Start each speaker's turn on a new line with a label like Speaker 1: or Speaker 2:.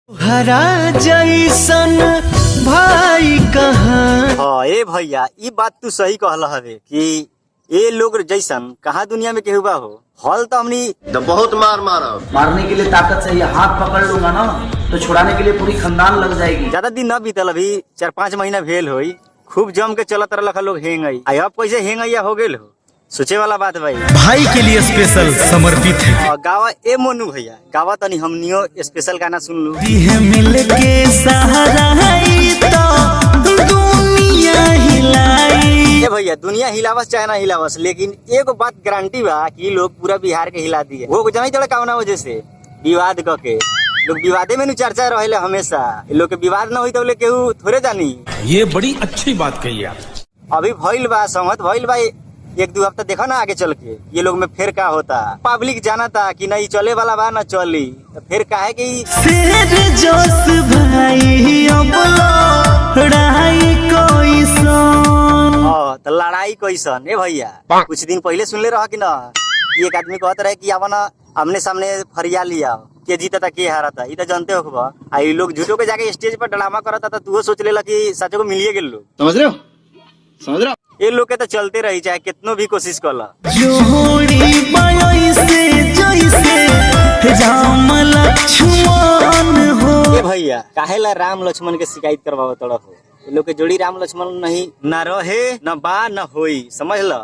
Speaker 1: हरा जैसन भाई कहाँ।
Speaker 2: हाँ ए भैया ये बात तू सही कहला हवे कि ये लोग जैसन कहाँ दुनिया में केहू बा हो। हल तो हमनी
Speaker 3: तो बहुत मारने के लिए ताकत चाहिए। हाथ पकड़ लूंगा ना तो छुड़ाने के लिए पूरी खानदान लग जाएगी।
Speaker 2: ज्यादा दिन न बीतल, अभी 4-5 महीना भेल होई। खूब जम के चलत रहा लोग हेंग आई। अब कैसे हेंग हो गेल हो, सोचे वाला बात
Speaker 1: भाई के लिए स्पेशल समर्पित है।
Speaker 2: गावा ए मोनू भैया गावा तनी हमनियो स्पेशल गाना सुन लू।
Speaker 1: मिल के सहारा तो दुनिया हिलाई।
Speaker 2: ए भैया दुनिया हिलावस चाहे ना हिलावस, लेकिन एक बात गारंटी बा कि लोग पूरा बिहार के हिला दिए। वो जानी चले कौना वजह से विवाद के लोग विवादे में चर्चा रहे हमेशा। लोग के विवाद न हुई तो केहू थोड़े जानी।
Speaker 4: ये बड़ी अच्छी बात कही आप।
Speaker 2: अभी भइल बा संगत भइल बा 1-2 हफ्ता देखा ना आगे चल के ये लोग में फिर क्या होता। पब्लिक जाना था कि नहीं चले वाला बा ना चली, तो फिर काहे कि
Speaker 1: शेर जोश भाई
Speaker 2: तो लड़ाई कैसन। ए भैया कुछ दिन पहले सुनले रहा कि ना, एक आदमी कहता रहे कि अब ना आमने सामने फरिया लिया के जीता था के हारा था। ये तो जानते हो ये लोग झूठो के जाके स्टेज पर ड्रामा करता था। तू सोच लेला कि सचो को मिलिए गेल लोग। समझ रहे हो ये लोग के तो चलते रही चाहे कितनो भी कोशिश कर ला। भैया काहेला राम लक्ष्मण के शिकायत करवाओ तड़प हो। ये लोग के जोड़ी राम लक्ष्मण नहीं न रहे न बा न होई, समझ ला।